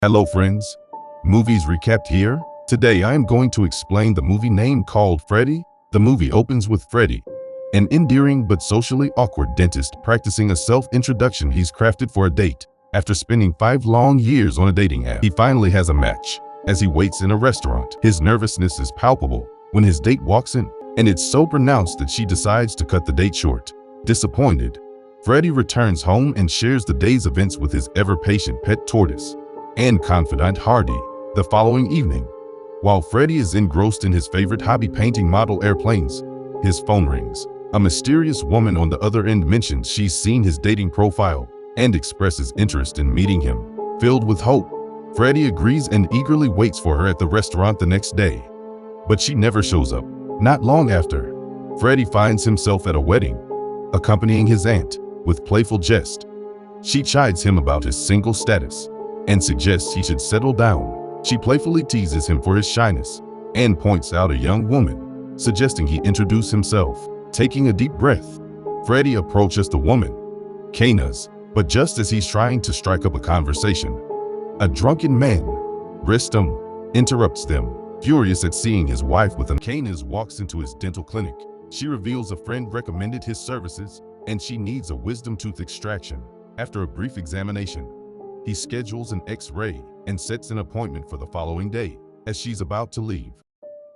Hello friends, Movies Recapped here. Today I am going to explain the movie name called Freddy. The movie opens with Freddy, an endearing but socially awkward dentist practicing a self-introduction he's crafted for a date. After spending 5 long years on a dating app, he finally has a match. As he waits in a restaurant, his nervousness is palpable when his date walks in, and it's so pronounced that she decides to cut the date short. Disappointed, Freddy returns home and shares the day's events with his ever-patient pet tortoise and confidant Hardy. The following evening, while Freddy is engrossed in his favorite hobby, painting model airplanes, his phone rings. A mysterious woman on the other end mentions she's seen his dating profile and expresses interest in meeting him. Filled with hope, Freddy agrees and eagerly waits for her at the restaurant the next day. But she never shows up. Not long after, Freddy finds himself at a wedding, accompanying his aunt. With playful jest, she chides him about his single status and suggests he should settle down. She playfully teases him for his shyness and points out a young woman, suggesting he introduce himself. Taking a deep breath, Freddy approaches the woman, Kainaaz, but just as he's trying to strike up a conversation, a drunken man, Rustom, interrupts them. Furious at seeing his wife with him, Kainaaz walks into his dental clinic. She reveals a friend recommended his services and she needs a wisdom tooth extraction. After a brief examination, he schedules an X-ray and sets an appointment for the following day. As she's about to leave,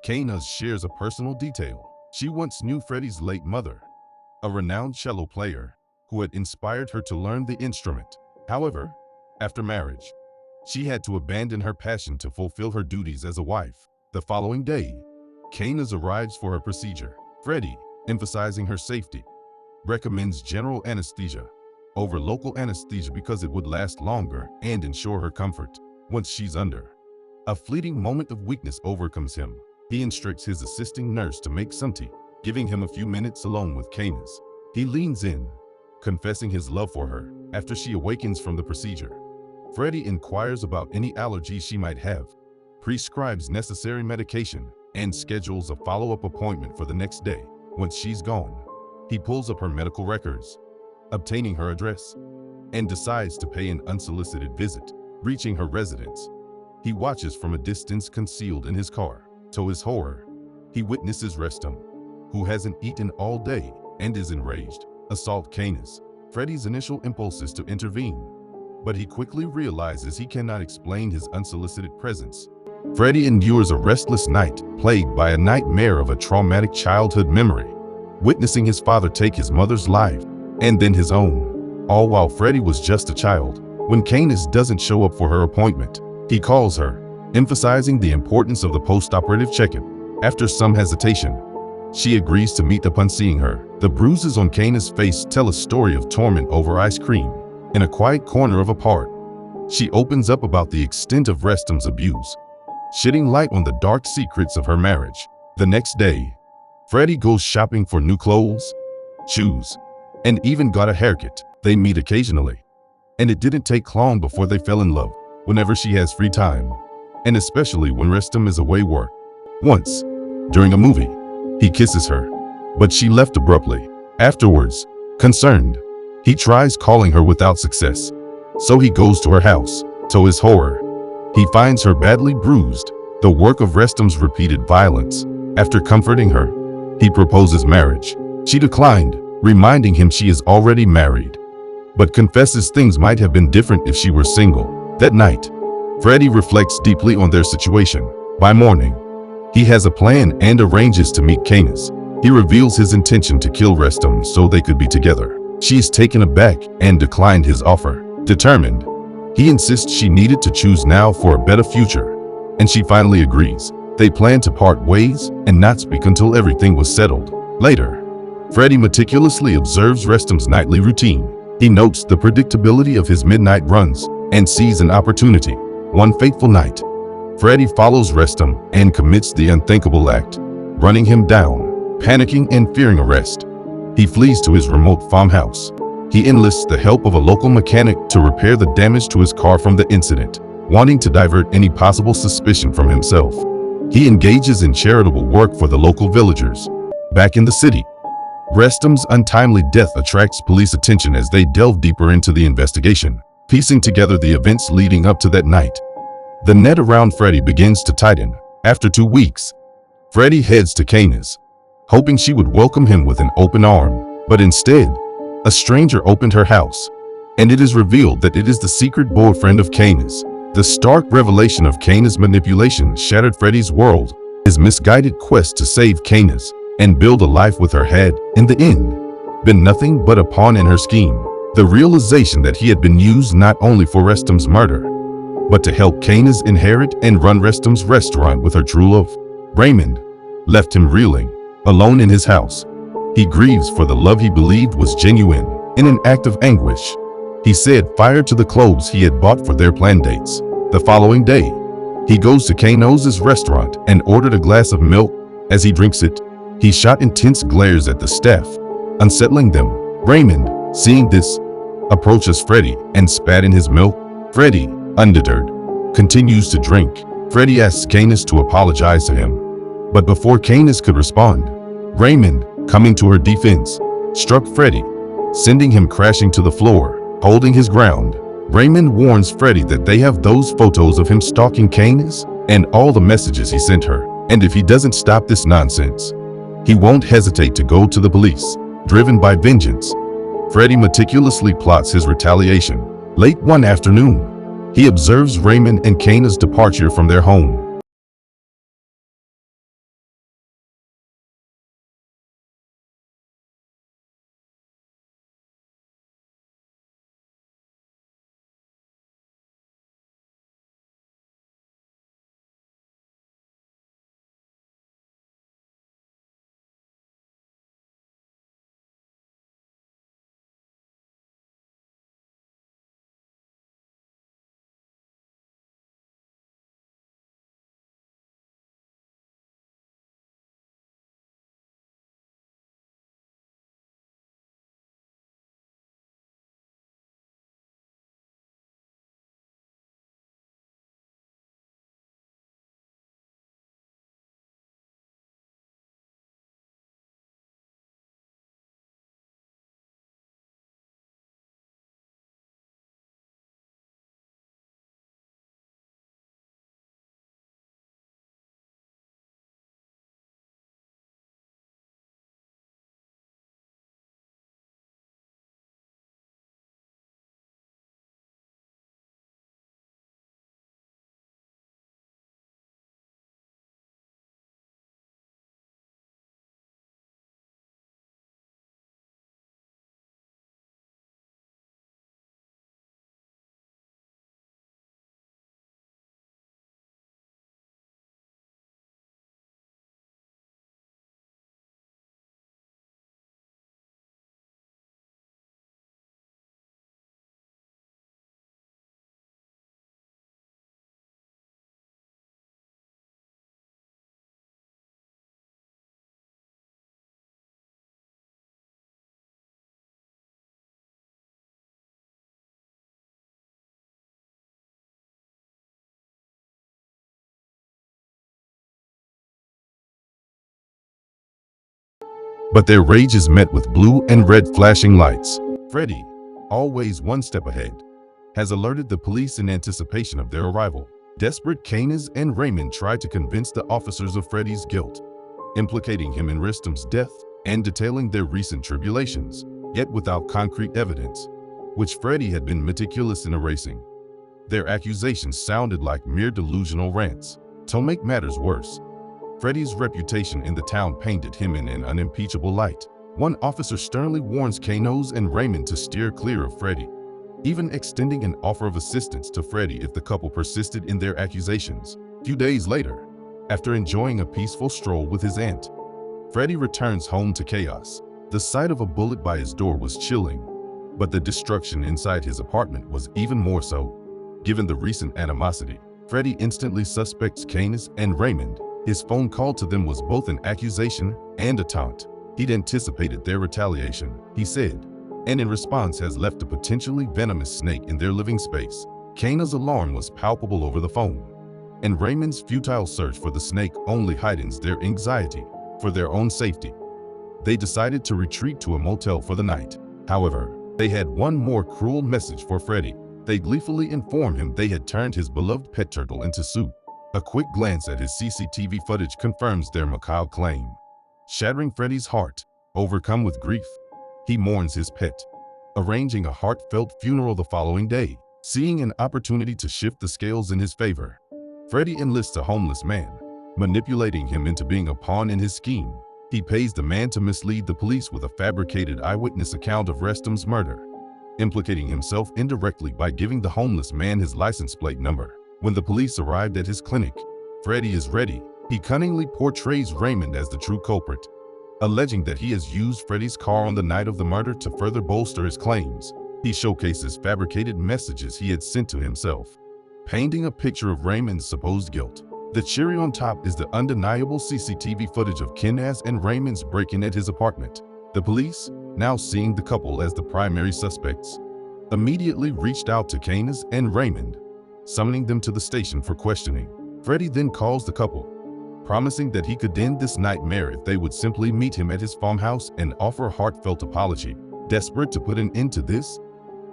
Kainaaz shares a personal detail. She once knew Freddy's late mother, a renowned cello player who had inspired her to learn the instrument. However, after marriage, she had to abandon her passion to fulfill her duties as a wife. The following day, Kainaaz arrives for her procedure. Freddy, emphasizing her safety, recommends general anesthesia over local anesthesia because it would last longer and ensure her comfort. Once she's under, a fleeting moment of weakness overcomes him. He instructs his assisting nurse to make some tea, giving him a few minutes alone with Kainaaz. He leans in, confessing his love for her. After she awakens from the procedure, Freddy inquires about any allergies she might have, prescribes necessary medication, and schedules a follow-up appointment for the next day. Once she's gone, he pulls up her medical records, obtaining her address, and decides to pay an unsolicited visit. Reaching her residence, he watches from a distance concealed in his car. To his horror, he witnesses Rustom, who hasn't eaten all day and is enraged, assault Kainaaz. Freddy's initial impulse is to intervene, but he quickly realizes he cannot explain his unsolicited presence. Freddy endures a restless night, plagued by a nightmare of a traumatic childhood memory, witnessing his father take his mother's life and then his own, all while Freddy was just a child. When Kainaaz doesn't show up for her appointment, he calls her, emphasizing the importance of the post-operative check-in. After some hesitation, she agrees to meet. Upon seeing her, the bruises on Kainaaz's face tell a story of torment over ice cream. In a quiet corner of a park, she opens up about the extent of Rustom's abuse, shedding light on the dark secrets of her marriage. The next day, Freddy goes shopping for new clothes, shoes, and even got a haircut. They meet occasionally, and it didn't take long before they fell in love. Whenever she has free time, and especially when Rustom is away work. Once, during a movie, he kisses her, but she left abruptly. Afterwards, concerned, he tries calling her without success, so he goes to her house. To his horror, he finds her badly bruised, the work of Rustom's repeated violence. After comforting her, he proposes marriage. She declined, reminding him she is already married, but confesses things might have been different if she were single. That night, Freddy reflects deeply on their situation. By morning, he has a plan and arranges to meet Kainaaz. He reveals his intention to kill Rustom so they could be together. She is taken aback and declined his offer. Determined, he insists she needed to choose now for a better future, and she finally agrees. They plan to part ways and not speak until everything was settled. Later, Freddy meticulously observes Rustom's nightly routine. He notes the predictability of his midnight runs and sees an opportunity. One fateful night, Freddy follows Rustom and commits the unthinkable act, running him down. Panicking and fearing arrest, he flees to his remote farmhouse. He enlists the help of a local mechanic to repair the damage to his car from the incident. Wanting to divert any possible suspicion from himself, he engages in charitable work for the local villagers. Back in the city, Rustom's untimely death attracts police attention as they delve deeper into the investigation. Piecing together the events leading up to that night, The net around Freddy begins to tighten. After 2 weeks, Freddy heads to Kainaaz, hoping she would welcome him with an open arm. But instead, a stranger opened her house, and it is revealed that it is the secret boyfriend of Kainaaz. The stark revelation of Kainaaz's manipulation shattered Freddy's world. His misguided quest to save Kainaaz and build a life with her had, in the end, been nothing but a pawn in her scheme. The realization that he had been used not only for Rustom's murder, but to help Kainaaz inherit and run Rustom's restaurant with her true love, Raymond, left him reeling, alone in his house. He grieves for the love he believed was genuine. In an act of anguish, he set fire to the clothes he had bought for their planned dates. The following day, he goes to Kainaaz's restaurant and ordered a glass of milk. As he drinks it, he shot intense glares at the staff, unsettling them. Raymond, seeing this, approaches Freddy and spat in his milk. Freddy, undeterred, continues to drink. Freddy asks Kainaaz to apologize to him, but before Kainaaz could respond, Raymond, coming to her defense, struck Freddy, sending him crashing to the floor. Holding his ground, Raymond warns Freddy that they have those photos of him stalking Kainaaz and all the messages he sent her, and if he doesn't stop this nonsense, he won't hesitate to go to the police. Driven by vengeance, Freddy meticulously plots his retaliation. Late one afternoon, he observes Raymond and Kainaaz's departure from their home. But their rage is met with blue and red flashing lights. Freddy, always one step ahead, has alerted the police in anticipation of their arrival. Desperate, Kainaaz and Raymond try to convince the officers of Freddy's guilt, implicating him in Rustom's death and detailing their recent tribulations, yet without concrete evidence, which Freddy had been meticulous in erasing. Their accusations sounded like mere delusional rants. To make matters worse, Freddy's reputation in the town painted him in an unimpeachable light. One officer sternly warns Kainaaz and Raymond to steer clear of Freddy, even extending an offer of assistance to Freddy if the couple persisted in their accusations. A few days later, after enjoying a peaceful stroll with his aunt, Freddy returns home to chaos. The sight of a bullet by his door was chilling, but the destruction inside his apartment was even more so. Given the recent animosity, Freddy instantly suspects Kainaaz and Raymond. His phone call to them was both an accusation and a taunt. He'd anticipated their retaliation, he said, and in response has left a potentially venomous snake in their living space. Kainaaz's alarm was palpable over the phone, and Raymond's futile search for the snake only heightens their anxiety. For their own safety, they decided to retreat to a motel for the night. However, they had one more cruel message for Freddy. They gleefully inform him they had turned his beloved pet turtle into soup. A quick glance at his CCTV footage confirms their macabre claim, shattering Freddy's heart. Overcome with grief, he mourns his pet, arranging a heartfelt funeral the following day. Seeing an opportunity to shift the scales in his favor, Freddy enlists a homeless man, manipulating him into being a pawn in his scheme. He pays the man to mislead the police with a fabricated eyewitness account of Rustom's murder, implicating himself indirectly by giving the homeless man his license plate number. When the police arrived at his clinic, Freddy is ready. He cunningly portrays Raymond as the true culprit, alleging that he has used Freddy's car on the night of the murder to further bolster his claims. He showcases fabricated messages he had sent to himself, painting a picture of Raymond's supposed guilt. The cherry on top is the undeniable CCTV footage of Kainaaz and Raymond's break-in at his apartment. The police, now seeing the couple as the primary suspects, immediately reached out to Kainaaz and Raymond, summoning them to the station for questioning. Freddy then calls the couple, promising that he could end this nightmare if they would simply meet him at his farmhouse and offer a heartfelt apology. Desperate to put an end to this,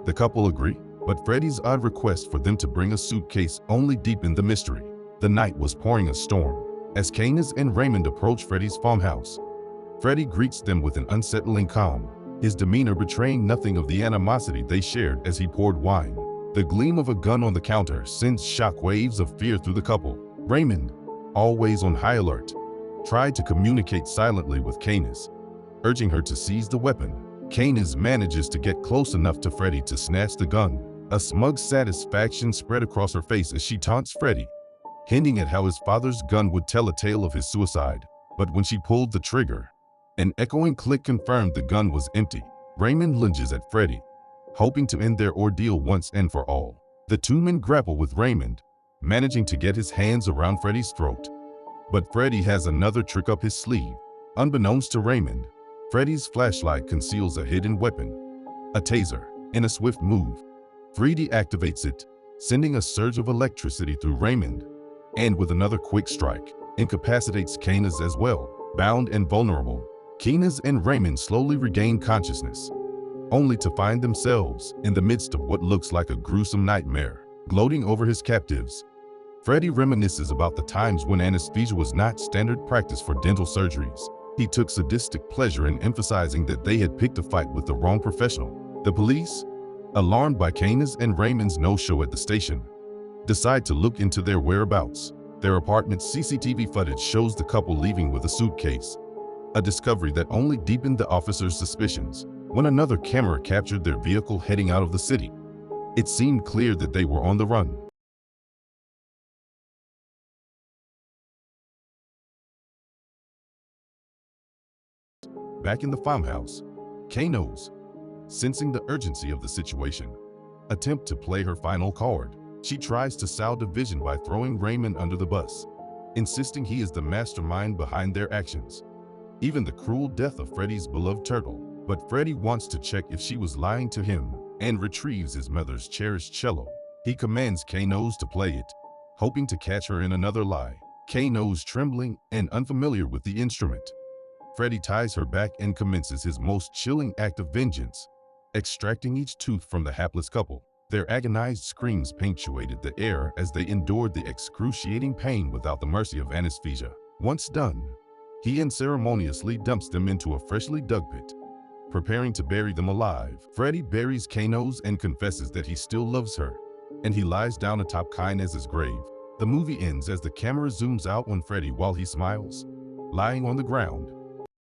the couple agree, but Freddy's odd request for them to bring a suitcase only deepened the mystery. The night was pouring a storm. As Kainaaz and Raymond approach Freddy's farmhouse, Freddy greets them with an unsettling calm, his demeanor betraying nothing of the animosity they shared as he poured wine. The gleam of a gun on the counter sends shockwaves of fear through the couple. Raymond, always on high alert, tried to communicate silently with Kainaaz, urging her to seize the weapon. Kainaaz manages to get close enough to Freddy to snatch the gun. A smug satisfaction spread across her face as she taunts Freddy, hinting at how his father's gun would tell a tale of his suicide. But when she pulled the trigger, an echoing click confirmed the gun was empty. Raymond lunges at Freddy, hoping to end their ordeal once and for all. The two men grapple with Raymond, managing to get his hands around Freddy's throat. But Freddy has another trick up his sleeve. Unbeknownst to Raymond, Freddy's flashlight conceals a hidden weapon, a taser. In a swift move, FREEDY activates it, sending a surge of electricity through Raymond, and with another quick strike, incapacitates Kainaaz as well. Bound and vulnerable, Kainaaz and Raymond slowly regain consciousness, only to find themselves in the midst of what looks like a gruesome nightmare. Gloating over his captives, Freddy reminisces about the times when anesthesia was not standard practice for dental surgeries. He took sadistic pleasure in emphasizing that they had picked a fight with the wrong professional. The police, alarmed by Kainaaz and Raymond's no-show at the station, decide to look into their whereabouts. Their apartment's CCTV footage shows the couple leaving with a suitcase, a discovery that only deepened the officers' suspicions. When another camera captured their vehicle heading out of the city, it seemed clear that they were on the run. Back in the farmhouse, Kainaaz, sensing the urgency of the situation, attempts to play her final card. She tries to sow division by throwing Raymond under the bus, insisting he is the mastermind behind their actions, even the cruel death of Freddy's beloved turtle. But Freddy wants to check if she was lying to him and retrieves his mother's cherished cello. He commands Kainaaz to play it, hoping to catch her in another lie. Kainaaz, trembling and unfamiliar with the instrument, Freddy ties her back and commences his most chilling act of vengeance, extracting each tooth from the hapless couple. Their agonized screams punctuated the air as they endured the excruciating pain without the mercy of anesthesia. Once done, he unceremoniously dumps them into a freshly dug pit, preparing to bury them alive. Freddy buries Kainaaz and confesses that he still loves her, and he lies down atop Kainaaz's grave. The movie ends as the camera zooms out on Freddy while he smiles, lying on the ground,